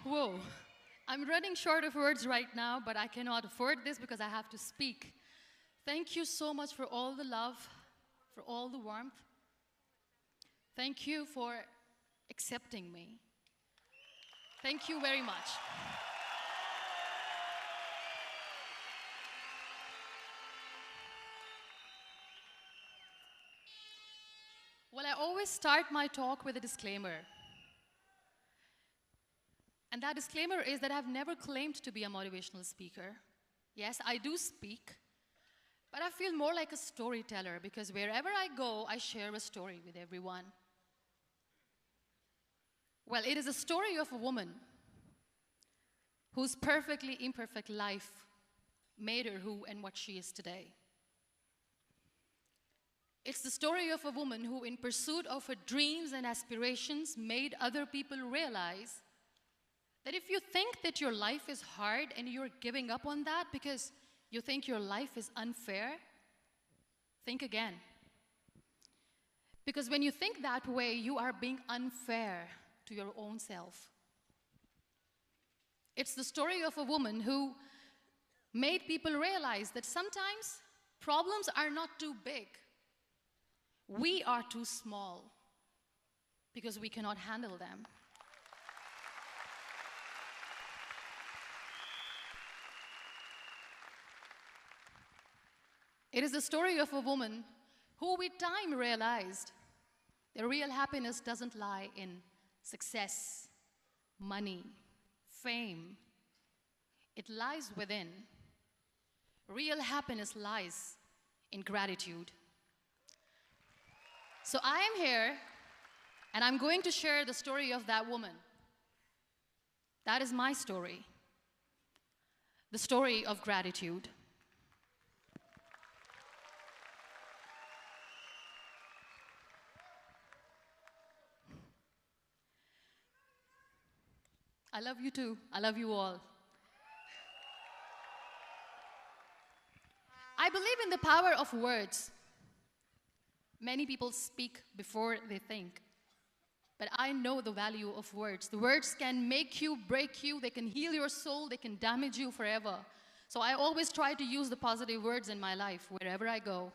Whoa. I'm running short of words right now, but I cannot afford this because I have to speak. Thank you so much for all the love, for all the warmth. Thank you for accepting me. Thank you very much. Well, I always start my talk with a disclaimer. And that disclaimer is that I've never claimed to be a motivational speaker. Yes, I do speak, but I feel more like a storyteller because wherever I go, I share a story with everyone. Well, it is a story of a woman whose perfectly imperfect life made her who and what she is today. It's the story of a woman who, in pursuit of her dreams and aspirations, made other people realize that if you think that your life is hard and you're giving up on that because you think your life is unfair, think again. Because when you think that way, you are being unfair to your own self. It's the story of a woman who made people realize that sometimes problems are not too big. We are too small because we cannot handle them. It is the story of a woman who with time realized that real happiness doesn't lie in success, money, fame. It lies within. Real happiness lies in gratitude. So I am here, and I'm going to share the story of that woman. That is my story. The story of gratitude. I love you too. I love you all. I believe in the power of words. Many people speak before they think. But I know the value of words. The words can make you, break you, they can heal your soul, they can damage you forever. So I always try to use the positive words in my life wherever I go.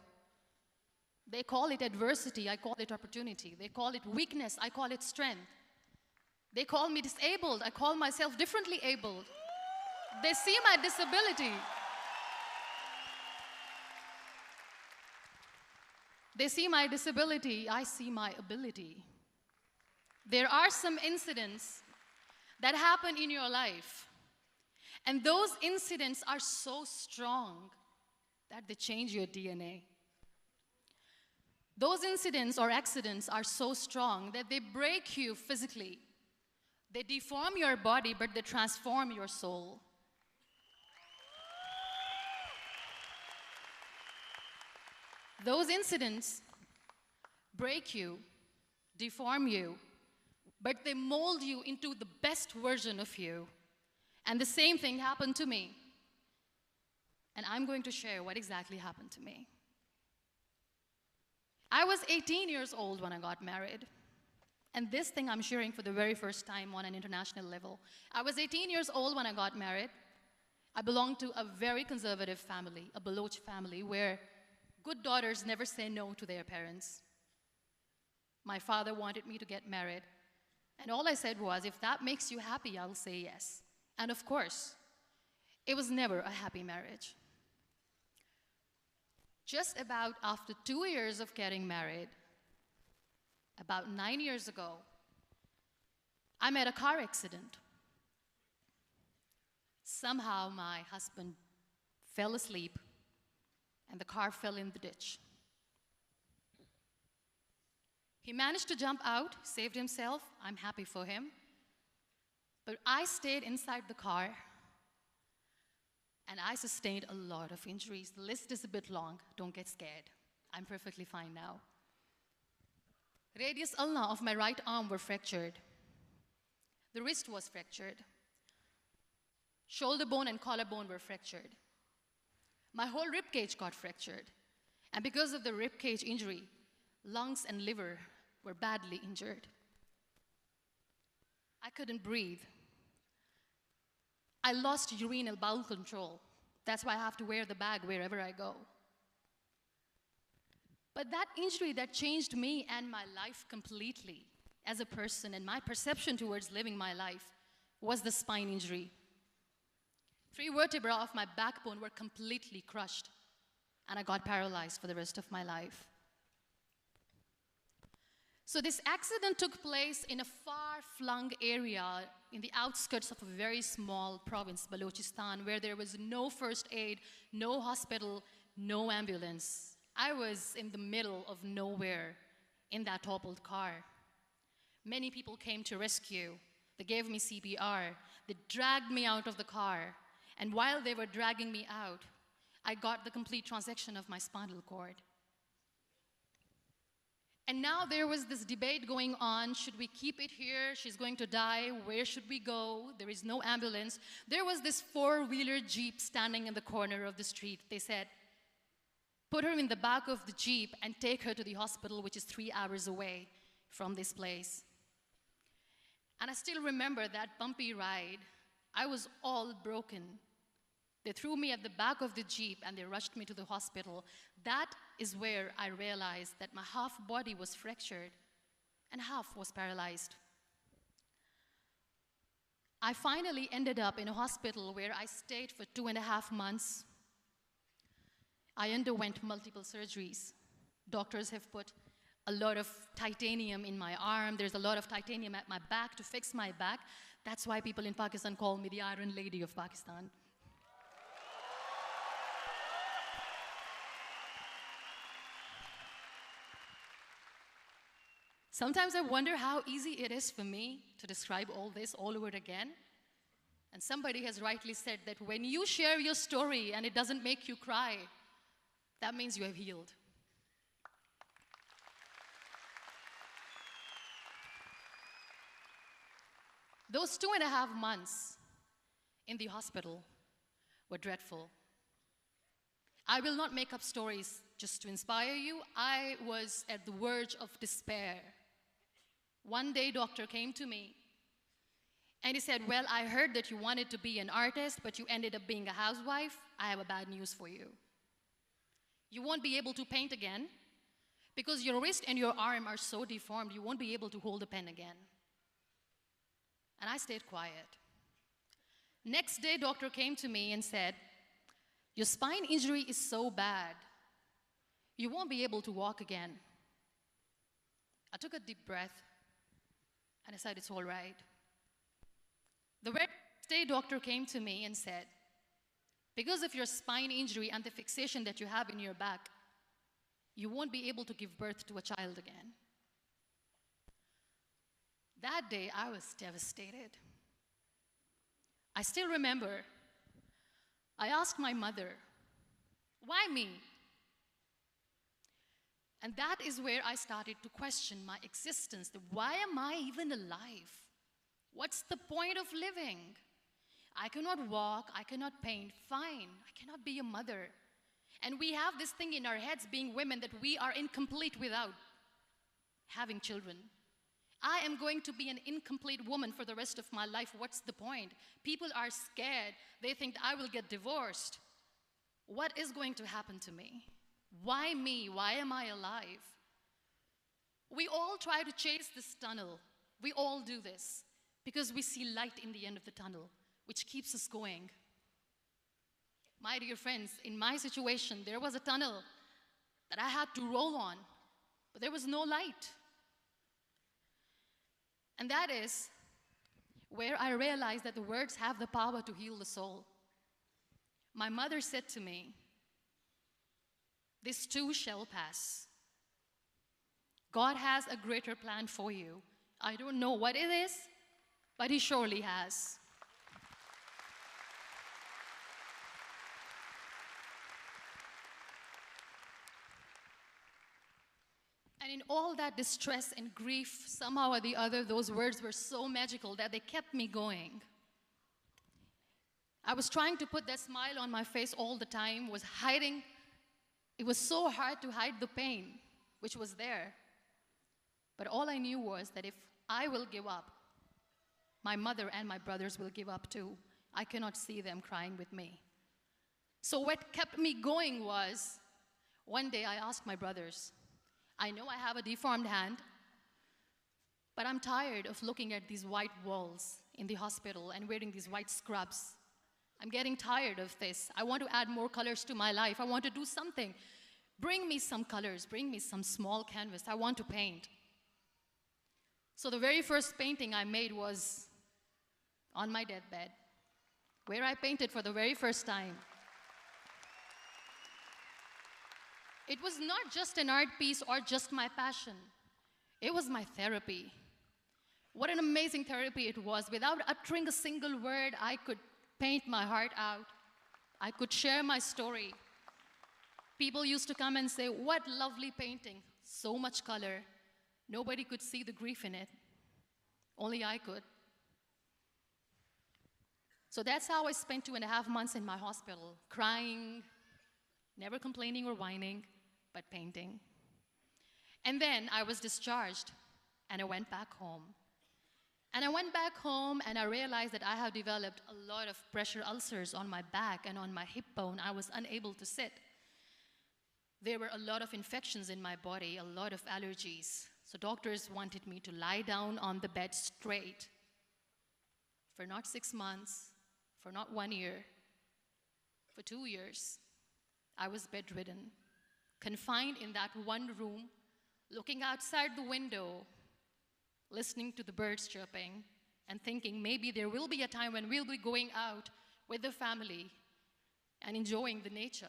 They call it adversity, I call it opportunity. They call it weakness, I call it strength. They call me disabled, I call myself differently abled. They see my disability. They see my disability, I see my ability. There are some incidents that happen in your life, and those incidents are so strong that they change your DNA. Those incidents or accidents are so strong that they break you physically. They deform your body, but they transform your soul. Those incidents break you, deform you, but they mold you into the best version of you. And the same thing happened to me. And I'm going to share what exactly happened to me. I was 18 years old when I got married. And this thing I'm sharing for the very first time on an international level. I was 18 years old when I got married. I belonged to a very conservative family, a Baloch family, where good daughters never say no to their parents. My father wanted me to get married. And all I said was, if that makes you happy, I'll say yes. And of course, it was never a happy marriage. Just about after 2 years of getting married, about 9 years ago, I met a car accident. Somehow my husband fell asleep and the car fell in the ditch. He managed to jump out, saved himself. I'm happy for him. But I stayed inside the car and I sustained a lot of injuries. The list is a bit long. Don't get scared. I'm perfectly fine now. Radius ulna of my right arm were fractured. The wrist was fractured. Shoulder bone and collarbone were fractured. My whole rib cage got fractured. And because of the rib cage injury, lungs and liver were badly injured. I couldn't breathe. I lost urinary bowel control. That's why I have to wear the bag wherever I go. But that injury that changed me and my life completely as a person and my perception towards living my life was the spine injury. 3 vertebrae of my backbone were completely crushed, and I got paralyzed for the rest of my life. So this accident took place in a far-flung area in the outskirts of a very small province, Balochistan, where there was no first aid, no hospital, no ambulance. I was in the middle of nowhere in that toppled car. Many people came to rescue. They gave me CPR. They dragged me out of the car. And while they were dragging me out, I got the complete transection of my spinal cord. And now there was this debate going on. Should we keep it here? She's going to die. Where should we go? There is no ambulance. There was this 4-wheeler Jeep standing in the corner of the street. They said, put her in the back of the Jeep and take her to the hospital, which is 3 hours away from this place. And I still remember that bumpy ride. I was all broken. They threw me at the back of the Jeep and they rushed me to the hospital. That is where I realized that my half body was fractured and half was paralyzed. I finally ended up in a hospital where I stayed for 2.5 months. I underwent multiple surgeries. Doctors have put a lot of titanium in my arm. There's a lot of titanium at my back to fix my back. That's why people in Pakistan call me the Iron Lady of Pakistan. Sometimes I wonder how easy it is for me to describe all this all over again. And somebody has rightly said that when you share your story and it doesn't make you cry, that means you have healed. Those 2.5 months in the hospital were dreadful. I will not make up stories just to inspire you. I was at the verge of despair. One day, doctor came to me and he said, well, I heard that you wanted to be an artist, but you ended up being a housewife. I have a bad news for you. You won't be able to paint again because your wrist and your arm are so deformed, you won't be able to hold a pen again. And I stayed quiet. Next day, doctor came to me and said, your spine injury is so bad, you won't be able to walk again. I took a deep breath and I said, it's all right. The very next day, doctor came to me and said, because of your spine injury and the fixation that you have in your back, you won't be able to give birth to a child again. That day, I was devastated. I still remember, I asked my mother, why me? And that is where I started to question my existence. Why am I even alive? What's the point of living? I cannot walk, I cannot paint, fine. I cannot be a mother. And we have this thing in our heads, being women, that we are incomplete without having children. I am going to be an incomplete woman for the rest of my life. What's the point? People are scared. They think I will get divorced. What is going to happen to me? Why me? Why am I alive? We all try to chase this tunnel. We all do this because we see light in the end of the tunnel, which keeps us going. My dear friends, in my situation, there was a tunnel that I had to roll on, but there was no light. And that is where I realized that the words have the power to heal the soul. My mother said to me, this too shall pass. God has a greater plan for you. I don't know what it is, but He surely has. And in all that distress and grief, somehow or the other, those words were so magical that they kept me going. I was trying to put that smile on my face all the time, was hiding. It was so hard to hide the pain, which was there. But all I knew was that if I will give up, my mother and my brothers will give up too. I cannot see them crying with me. So what kept me going was, one day I asked my brothers, I know I have a deformed hand, but I'm tired of looking at these white walls in the hospital and wearing these white scrubs. I'm getting tired of this. I want to add more colors to my life. I want to do something. Bring me some colors. Bring me some small canvas. I want to paint. So the very first painting I made was on my deathbed, where I painted for the very first time. It was not just an art piece or just my passion. It was my therapy. What an amazing therapy it was. Without uttering a single word, I could paint my heart out. I could share my story. People used to come and say, what lovely painting, so much color. Nobody could see the grief in it. Only I could. So that's how I spent 2.5 months in my hospital, crying, never complaining or whining, but painting. And then I was discharged, and I went back home. And I went back home, and I realized that I have developed a lot of pressure ulcers on my back and on my hip bone. I was unable to sit. There were a lot of infections in my body, a lot of allergies. So doctors wanted me to lie down on the bed straight for not 6 months, for not 1 year, for 2 years. I was bedridden, confined in that one room, looking outside the window, listening to the birds chirping, and thinking maybe there will be a time when we'll be going out with the family and enjoying the nature.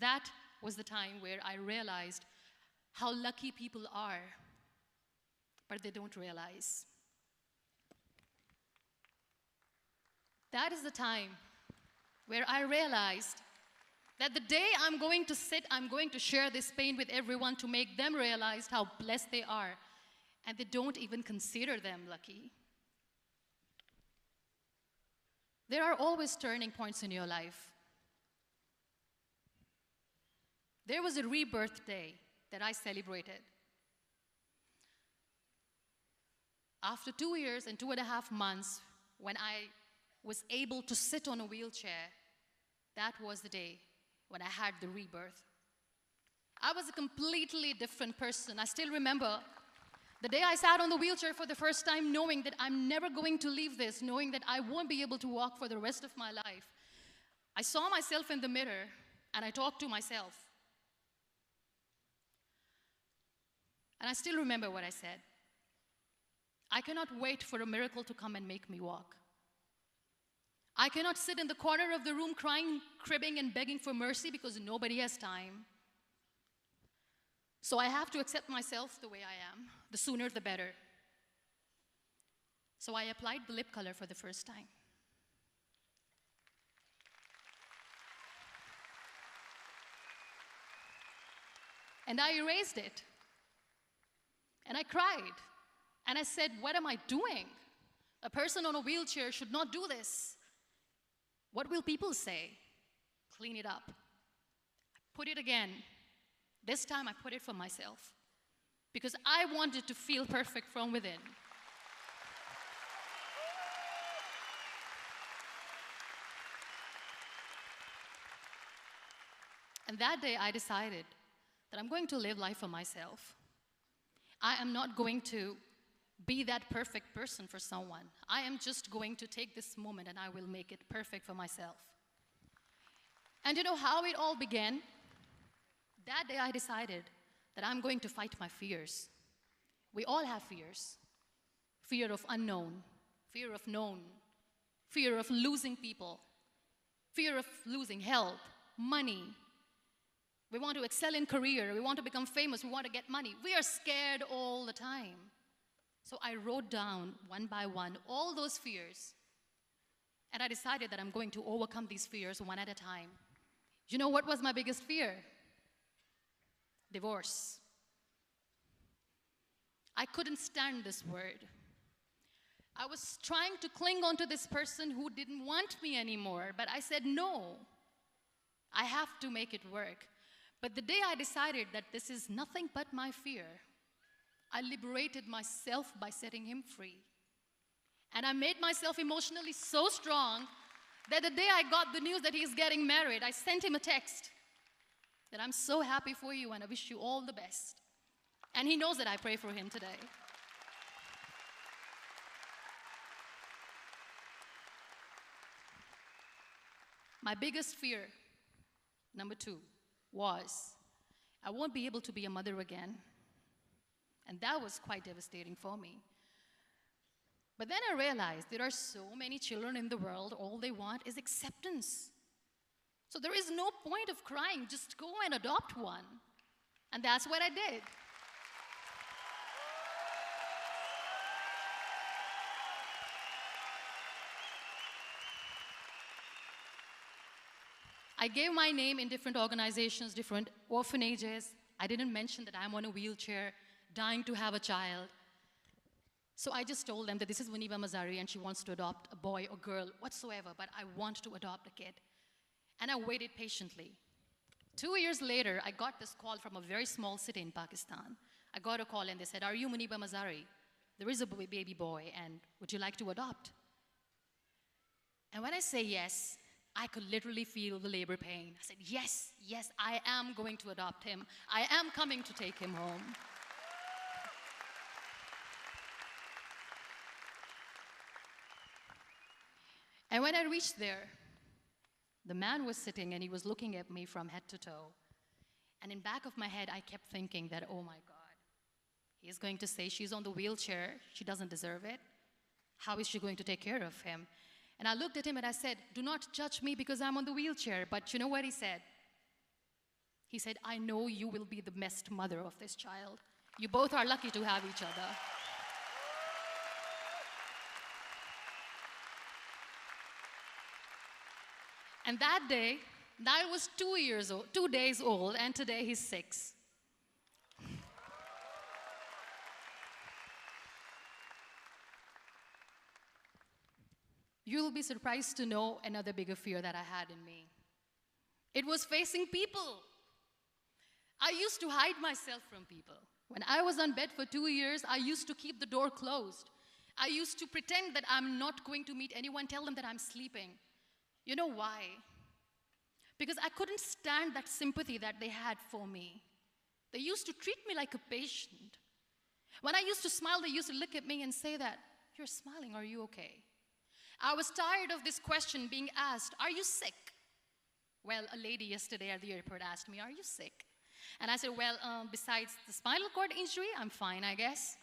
That was the time where I realized how lucky people are, but they don't realize. That is the time where I realized that the day I'm going to sit, I'm going to share this pain with everyone to make them realize how blessed they are, and they don't even consider them lucky. There are always turning points in your life. There was a rebirth day that I celebrated. After 2 years and 2.5 months, when I was able to sit on a wheelchair, that was the day when I had the rebirth. I was a completely different person. I still remember the day I sat on the wheelchair for the first time, knowing that I'm never going to leave this, knowing that I won't be able to walk for the rest of my life. I saw myself in the mirror, and I talked to myself. And I still remember what I said. I cannot wait for a miracle to come and make me walk. I cannot sit in the corner of the room crying, cribbing, and begging for mercy because nobody has time. So I have to accept myself the way I am. The sooner, the better. So I applied the lip color for the first time. And I erased it. And I cried. And I said, what am I doing? A person on a wheelchair should not do this. What will people say? Clean it up. I put it again. This time I put it for myself, because I wanted to feel perfect from within. And that day I decided that I'm going to live life for myself. I am not going to be that perfect person for someone. I am just going to take this moment and I will make it perfect for myself. And you know how it all began? That day I decided that I'm going to fight my fears. We all have fears. Fear of unknown, fear of known, fear of losing people, fear of losing help, money. We want to excel in career, we want to become famous, we want to get money. We are scared all the time. So I wrote down one by one all those fears, and I decided that I'm going to overcome these fears one at a time. You know what was my biggest fear? Divorce. I couldn't stand this word. I was trying to cling on to this person who didn't want me anymore, but I said no. I have to make it work. But the day I decided that this is nothing but my fear, I liberated myself by setting him free. And I made myself emotionally so strong that the day I got the news that he's getting married, I sent him a text that I'm so happy for you and I wish you all the best. And he knows that I pray for him today. My biggest fear, number 2, was I won't be able to be a mother again. And that was quite devastating for me. But then I realized there are so many children in the world, all they want is acceptance. So there is no point of crying, just go and adopt one. And that's what I did. I gave my name in different organizations, different orphanages. I didn't mention that I'm on a wheelchair, dying to have a child. So I just told them that this is Muniba Mazari and she wants to adopt a boy or girl, whatsoever, but I want to adopt a kid. And I waited patiently. 2 years later, I got this call from a very small city in Pakistan. I got a call and they said, "Are you Muniba Mazari? There is a baby boy and would you like to adopt?" And when I say yes, I could literally feel the labor pain. I said, yes, yes, I am going to adopt him. I am coming to take him home. And when I reached there, the man was sitting and he was looking at me from head to toe. And in back of my head, I kept thinking that, oh my God, he's going to say she's on the wheelchair, she doesn't deserve it. How is she going to take care of him? And I looked at him and I said, do not judge me because I'm on the wheelchair. But you know what he said? He said, I know you will be the best mother of this child. You both are lucky to have each other. And that day, Niall was 2 days old, and today he's 6. You'll be surprised to know another bigger fear that I had in me. It was facing people. I used to hide myself from people. When I was on bed for 2 years, I used to keep the door closed. I used to pretend that I'm not going to meet anyone, tell them that I'm sleeping. You know why? Because I couldn't stand that sympathy that they had for me. They used to treat me like a patient. When I used to smile, they used to look at me and say that, "You're smiling, are you okay?" I was tired of this question being asked, "Are you sick?" Well, a lady yesterday at the airport asked me, "Are you sick?" And I said, well, besides the spinal cord injury, I'm fine, I guess.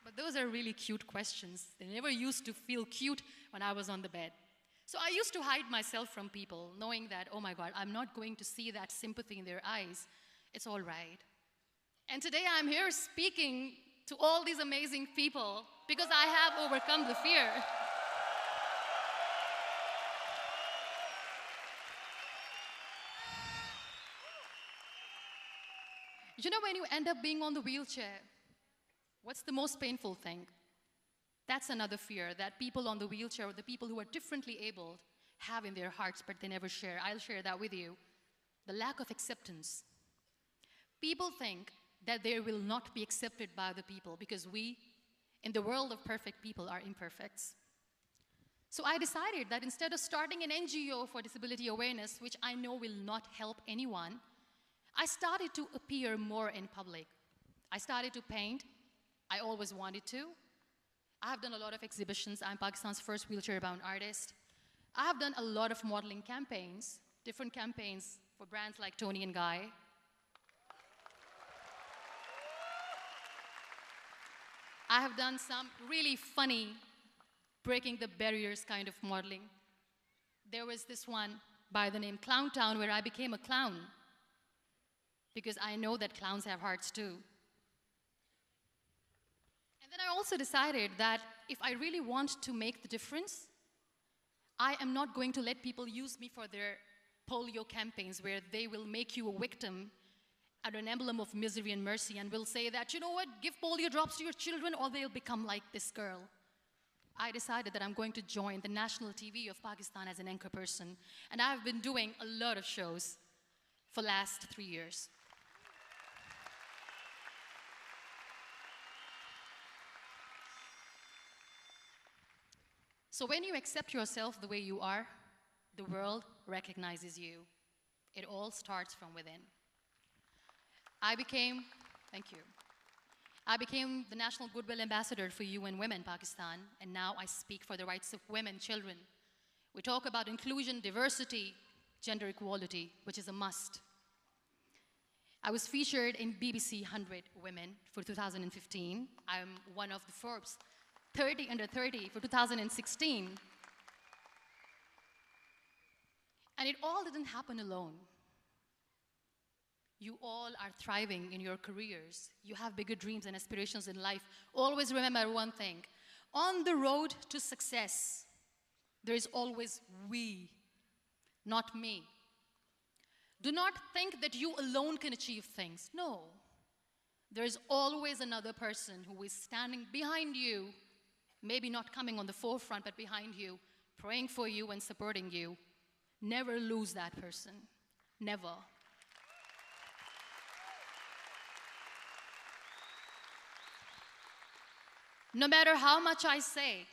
But those are really cute questions. They never used to feel cute when I was on the bed. So I used to hide myself from people, knowing that, oh my God, I'm not going to see that sympathy in their eyes. It's all right. And today I'm here speaking to all these amazing people because I have overcome the fear. You know, when you end up being on the wheelchair, what's the most painful thing? That's another fear that people on the wheelchair, or the people who are differently abled, have in their hearts, but they never share. I'll share that with you. The lack of acceptance. People think that they will not be accepted by the people because we, in the world of perfect people, are imperfects. So I decided that instead of starting an NGO for disability awareness, which I know will not help anyone, I started to appear more in public. I started to paint. I always wanted to. I have done a lot of exhibitions. I'm Pakistan's first wheelchair-bound artist. I have done a lot of modeling campaigns, different campaigns for brands like Toni and Guy. I have done some really funny, breaking the barriers kind of modeling. There was this one by the name Clown Town where I became a clown because I know that clowns have hearts too. And then I also decided that if I really want to make the difference, I am not going to let people use me for their polio campaigns where they will make you a victim and an emblem of misery and mercy and will say that, you know what, give polio drops to your children or they'll become like this girl. I decided that I'm going to join the national TV of Pakistan as an anchor person. And I've been doing a lot of shows for the last 3 years. So when you accept yourself the way you are, the world recognizes you. It all starts from within. Thank you. I became the National Goodwill Ambassador for UN Women Pakistan, and now I speak for the rights of women, children. We talk about inclusion, diversity, gender equality, which is a must. I was featured in BBC 100 Women for 2015. I'm one of the Forbes 30 under 30 for 2016. And it all didn't happen alone. You all are thriving in your careers. You have bigger dreams and aspirations in life. Always remember one thing. On the road to success, there is always we, not me. Do not think that you alone can achieve things. No. There is always another person who is standing behind you, maybe not coming on the forefront, but behind you, praying for you and supporting you. Never lose that person. Never. No matter how much I say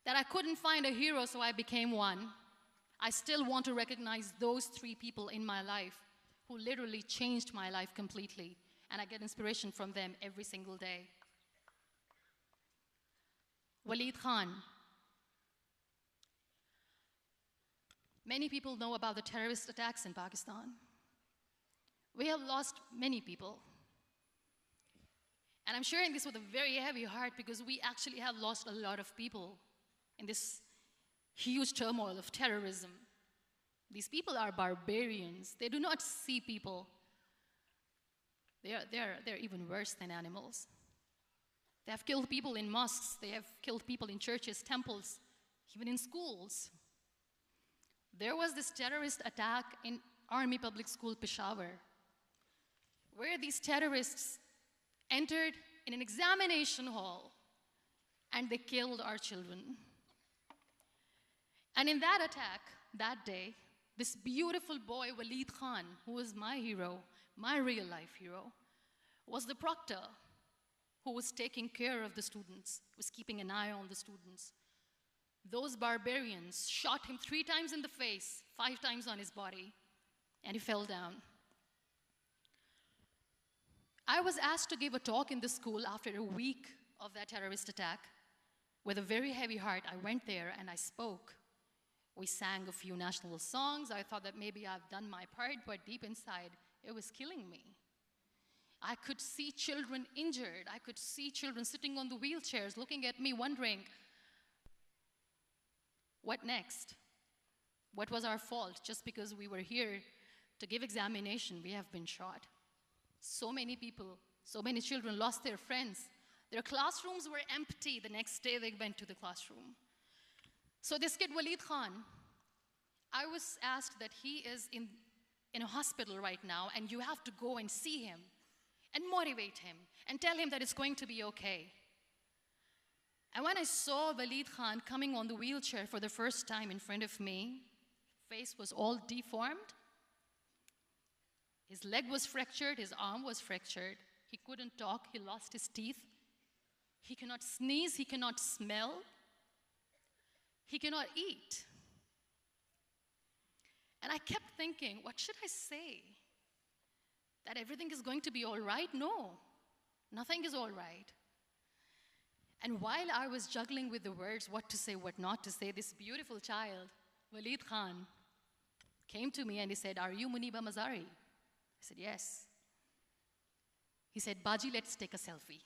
that I couldn't find a hero, so I became one, I still want to recognize those 3 people in my life who literally changed my life completely, and I get inspiration from them every single day. Waleed Khan. Many people know about the terrorist attacks in Pakistan. We have lost many people. And I'm sharing this with a very heavy heart because we actually have lost a lot of people in this huge turmoil of terrorism. These people are barbarians. They do not see people. They're even worse than animals. They have killed people in mosques. They have killed people in churches, temples, even in schools. There was this terrorist attack in Army Public School, Peshawar, where these terrorists entered in an examination hall and they killed our children. And in that attack, that day, this beautiful boy, Waleed Khan, who was my hero, my real life hero, was the proctor who was taking care of the students, was keeping an eye on the students. Those barbarians shot him 3 times in the face, 5 times on his body, and he fell down. I was asked to give a talk in the school after a week of that terrorist attack. With a very heavy heart, I went there and I spoke. We sang a few national songs. I thought that maybe I've done my part, but deep inside, it was killing me. I could see children injured. I could see children sitting on the wheelchairs looking at me wondering, what next? What was our fault? Just because we were here to give examination, we have been shot. So many people, so many children lost their friends. Their classrooms were empty. The next day they went to the classroom. So this kid, Waleed Khan, I was asked that he is in a hospital right now, and you have to go and see him and motivate him and tell him that it's going to be okay. And when I saw Waleed Khan coming on the wheelchair for the first time in front of me, face was all deformed. His leg was fractured, his arm was fractured. He couldn't talk, he lost his teeth. He cannot sneeze, he cannot smell. He cannot eat. And I kept thinking, what should I say? That everything is going to be all right? No, nothing is all right. And while I was juggling with the words, what to say, what not to say, this beautiful child, Waleed Khan, came to me and he said, "Are you Muniba Mazari?" I said, "Yes." He said, "Baji, let's take a selfie."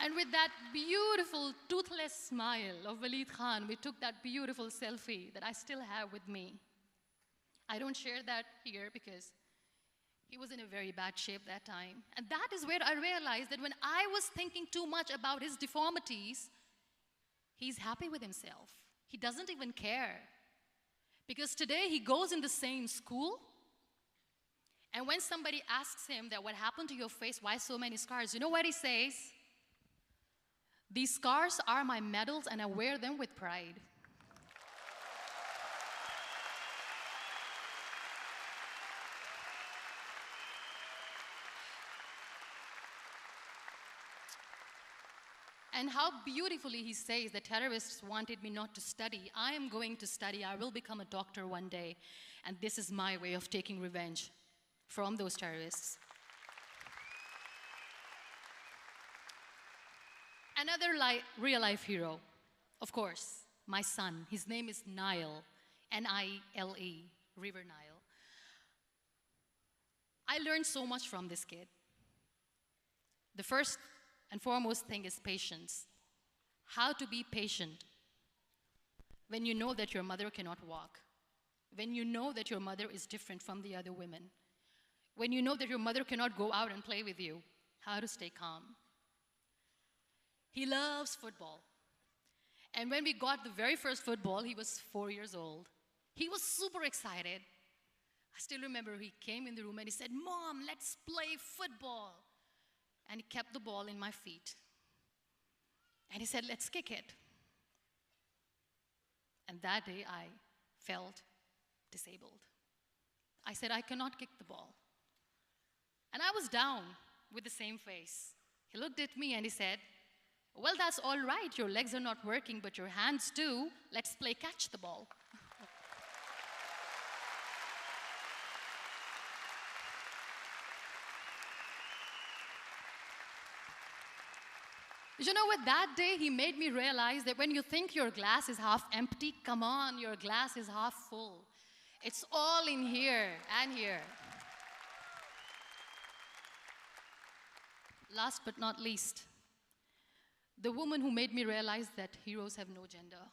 And with that beautiful, toothless smile of Waleed Khan, we took that beautiful selfie that I still have with me. I don't share that here because he was in a very bad shape that time. And that is where I realized that when I was thinking too much about his deformities, he's happy with himself. He doesn't even care. Because today he goes in the same school, and when somebody asks him that what happened to your face, why so many scars, you know what he says? "These scars are my medals and I wear them with pride." And how beautifully he says, the terrorists wanted me not to study. I am going to study. I will become a doctor one day. And this is my way of taking revenge from those terrorists. Another real-life hero, of course, my son. His name is Nile, N-I-L-E, River Nile. I learned so much from this kid. The first and foremost thing is patience. How to be patient when you know that your mother cannot walk, when you know that your mother is different from the other women, when you know that your mother cannot go out and play with you, how to stay calm. He loves football. And when we got the very first football, he was 4 years old. He was super excited. I still remember he came in the room and he said, "Mom, let's play football." And he kept the ball in my feet. And he said, "Let's kick it." And that day I felt disabled. I said, "I cannot kick the ball." And I was down with the same face. He looked at me and he said, "Well, that's all right. Your legs are not working, but your hands do. Let's play catch the ball." You know what, that day he made me realize that when you think your glass is half empty, come on, your glass is half full. It's all in here and here. Last but not least, the woman who made me realize that heroes have no gender.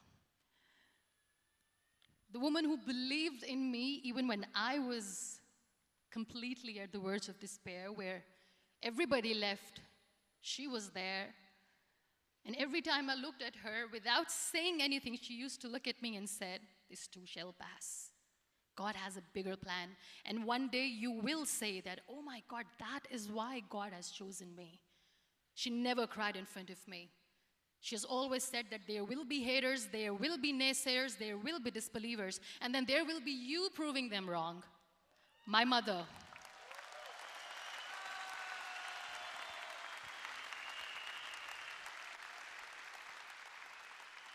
The woman who believed in me even when I was completely at the verge of despair, where everybody left, she was there. And every time I looked at her, without saying anything, she used to look at me and said, "This too shall pass. God has a bigger plan. And one day you will say that, 'Oh my God, that is why God has chosen me.'" She never cried in front of me. She has always said that there will be haters, there will be naysayers, there will be disbelievers, and then there will be you proving them wrong. My mother.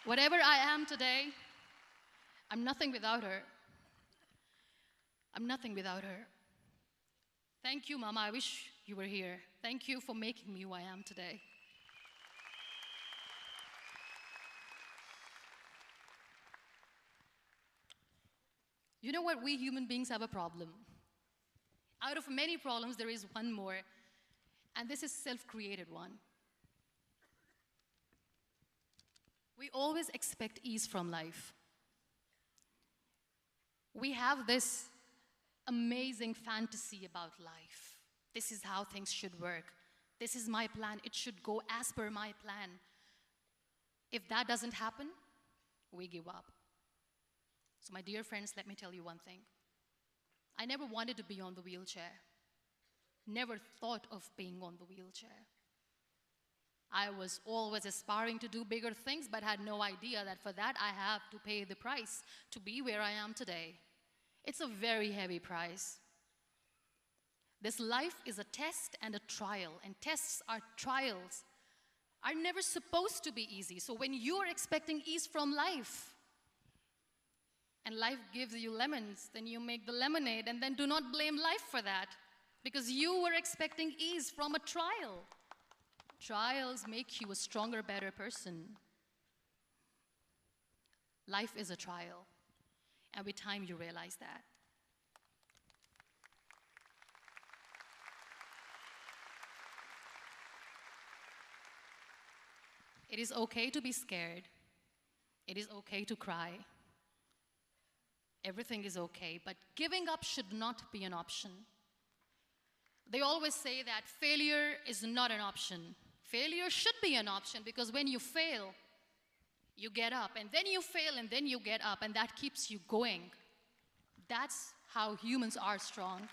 Whatever I am today, I'm nothing without her. I'm nothing without her. Thank you, Mama. I wish you were here. Thank you for making me who I am today. You know what? We human beings have a problem. Out of many problems, there is one more, and this is self-created one. We always expect ease from life. We have this amazing fantasy about life. This is how things should work. This is my plan. It should go as per my plan. If that doesn't happen, we give up. So my dear friends, let me tell you one thing. I never wanted to be on the wheelchair. Never thought of being on the wheelchair. I was always aspiring to do bigger things, but had no idea that for that I have to pay the price to be where I am today. It's a very heavy price. This life is a test and a trial, and tests are trials are never supposed to be easy. So when you're expecting ease from life, and life gives you lemons, then you make the lemonade, and then do not blame life for that, because you were expecting ease from a trial. Trials make you a stronger, better person. Life is a trial, and with time you realize that. It is okay to be scared. It is okay to cry. Everything is okay, but giving up should not be an option. They always say that failure is not an option. Failure should be an option, because when you fail, you get up, and then you fail, and then you get up, and that keeps you going. That's how humans are strong.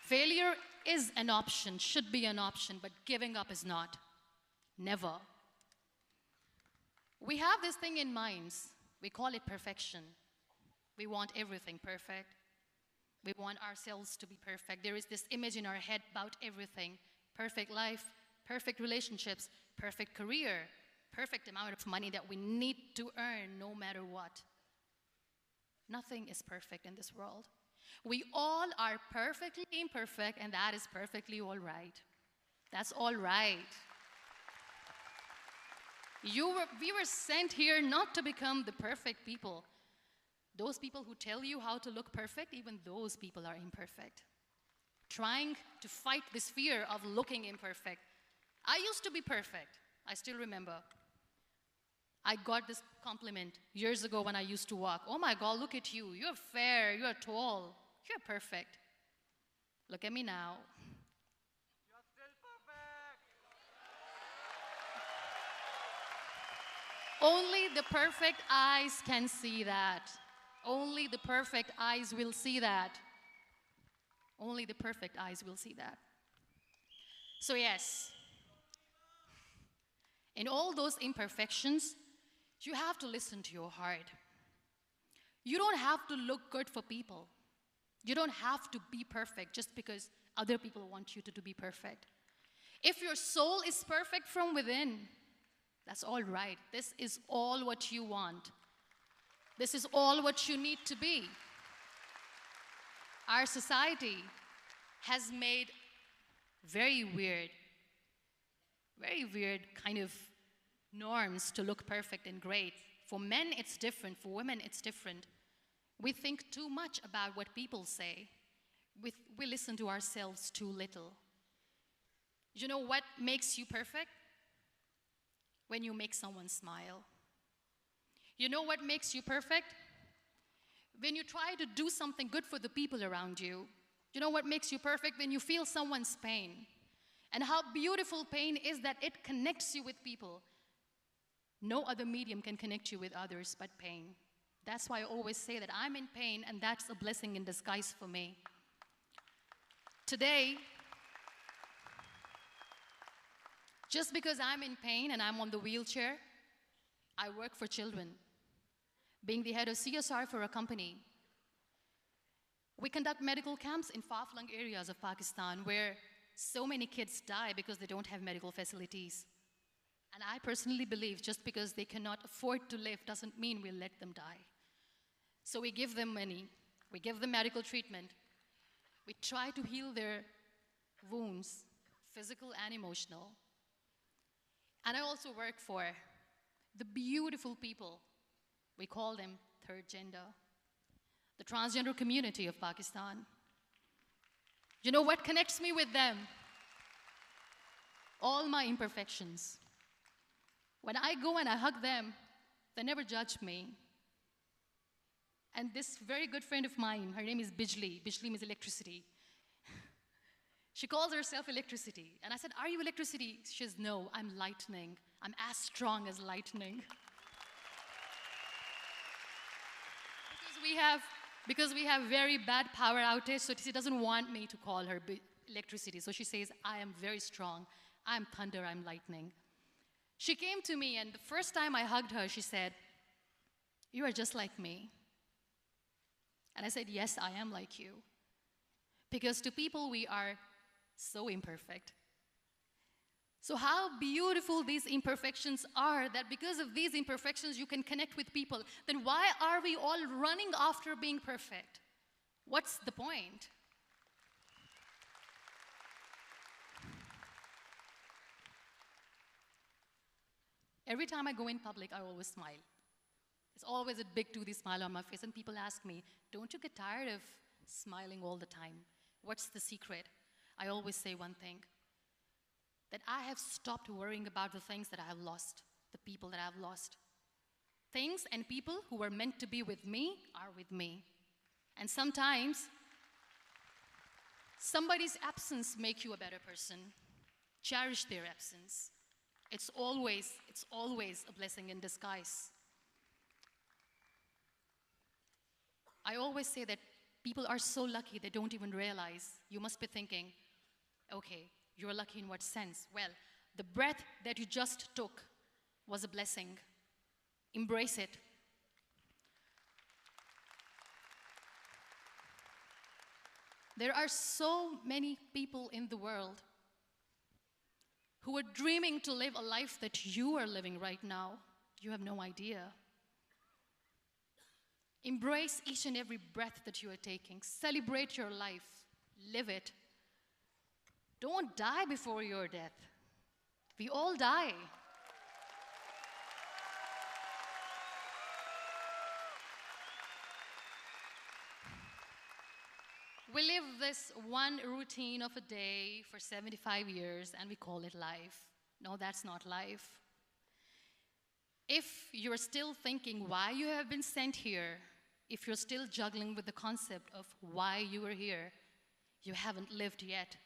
Failure is an option, should be an option, but giving up is not. Never. We have this thing in minds. We call it perfection. We want everything perfect. We want ourselves to be perfect. There is this image in our head about everything. Perfect life, perfect relationships, perfect career, perfect amount of money that we need to earn no matter what. Nothing is perfect in this world. We all are perfectly imperfect, and that is perfectly all right. That's all right. We were sent here not to become the perfect people. Those people who tell you how to look perfect, even those people are imperfect. Trying to fight this fear of looking imperfect. I used to be perfect. I still remember. I got this compliment years ago when I used to walk. Oh my God, look at you. You're fair, you're tall, you're perfect. Look at me now. You're still perfect. Only the perfect eyes can see that. Only the perfect eyes will see that. Only the perfect eyes will see that. So yes, in all those imperfections, you have to listen to your heart. You don't have to look good for people. You don't have to be perfect just because other people want you to be perfect. If your soul is perfect from within, that's all right. This is all what you want. This is all what you need to be. Our society has made very weird kind of norms to look perfect and great. For men, it's different. For women, it's different. We think too much about what people say. We listen to ourselves too little. You know what makes you perfect? When you make someone smile. You know what makes you perfect? When you try to do something good for the people around you. You know what makes you perfect? When you feel someone's pain. And how beautiful pain is that it connects you with people. No other medium can connect you with others but pain. That's why I always say that I'm in pain, and that's a blessing in disguise for me. Today, just because I'm in pain and I'm on the wheelchair, I work for children. Being the head of CSR for a company, we conduct medical camps in far-flung areas of Pakistan where so many kids die because they don't have medical facilities. And I personally believe just because they cannot afford to live doesn't mean we'll let them die. So we give them money, we give them medical treatment, we try to heal their wounds, physical and emotional. And I also work for the beautiful people, we call them third gender, the transgender community of Pakistan. You know what connects me with them? All my imperfections. When I go and I hug them, they never judge me. And this very good friend of mine, her name is Bijli. Bijli means electricity. She calls herself electricity. And I said, are you electricity? She says, no, I'm lightning. I'm as strong as lightning. Because we have very bad power outage, so she doesn't want me to call her electricity. So she says, I am very strong. I'm thunder, I'm lightning. She came to me, and the first time I hugged her, she said, you are just like me. And I said, yes, I am like you. Because to people, we are so imperfect. So how beautiful these imperfections are, that because of these imperfections, you can connect with people. Then why are we all running after being perfect? What's the point? Every time I go in public, I always smile. It's always a big toothy smile on my face, and people ask me, don't you get tired of smiling all the time? What's the secret? I always say one thing, that I have stopped worrying about the things that I have lost, the people that I have lost. Things and people who were meant to be with me are with me. And sometimes, somebody's absence makes you a better person. Cherish their absence. It's always a blessing in disguise. I always say that people are so lucky they don't even realize. You must be thinking, okay, you're lucky in what sense? Well, the breath that you just took was a blessing. Embrace it. There are so many people in the world who are dreaming to live a life that you are living right now. You have no idea. Embrace each and every breath that you are taking. Celebrate your life. Live it. Don't die before your death. We all die. We live this one routine of a day for 75 years and we call it life. No, that's not life. If you're still thinking why you have been sent here, if you're still juggling with the concept of why you are here, you haven't lived yet.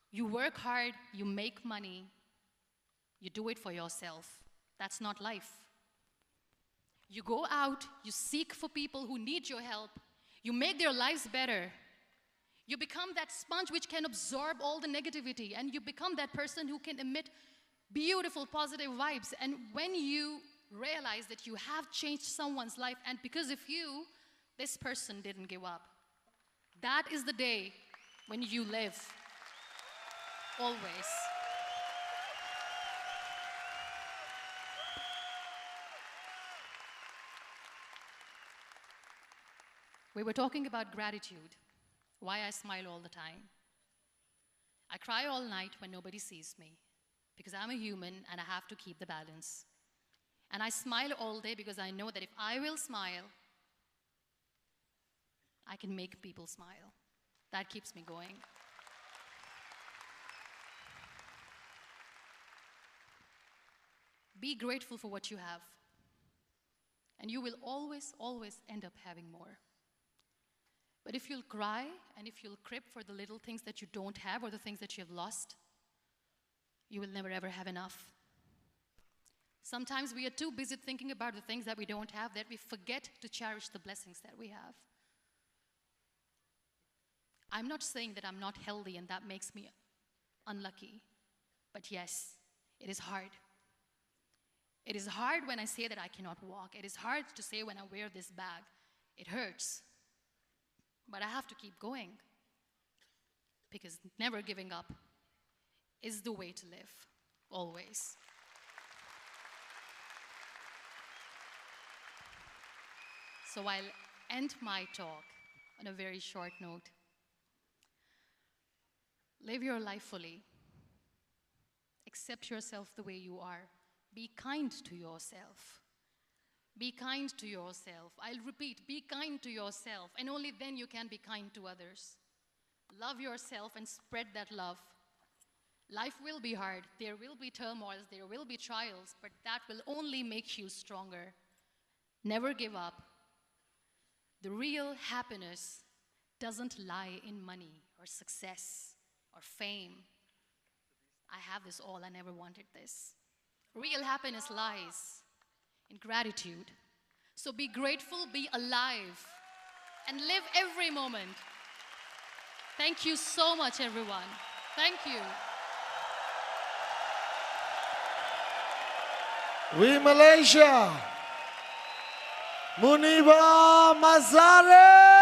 You work hard, you make money, you do it for yourself. That's not life. You go out, you seek for people who need your help, you make their lives better. You become that sponge which can absorb all the negativity, and you become that person who can emit beautiful, positive vibes. And when you realize that you have changed someone's life, and because of you, this person didn't give up, that is the day when you live. Always. We were talking about gratitude, why I smile all the time. I cry all night when nobody sees me, because I'm a human and I have to keep the balance. And I smile all day because I know that if I will smile, I can make people smile. That keeps me going. Be grateful for what you have, and you will always, always end up having more. But if you'll cry and if you'll crib for the little things that you don't have or the things that you have lost, you will never ever have enough. Sometimes we are too busy thinking about the things that we don't have that we forget to cherish the blessings that we have. I'm not saying that I'm not healthy and that makes me unlucky, but yes, it is hard. It is hard when I say that I cannot walk. It is hard to say when I wear this bag. It hurts. But I have to keep going, because never giving up is the way to live, always. So I'll end my talk on a very short note. Live your life fully. Accept yourself the way you are. Be kind to yourself. Be kind to yourself. I'll repeat, be kind to yourself, and only then you can be kind to others. Love yourself and spread that love. Life will be hard. There will be turmoils. There will be trials, but that will only make you stronger. Never give up. The real happiness doesn't lie in money or success or fame. I have this all. I never wanted this. Real happiness lies in gratitude. So be grateful, be alive, and live every moment. Thank you so much, everyone. Thank you. We Malaysia. Muniba Mazari.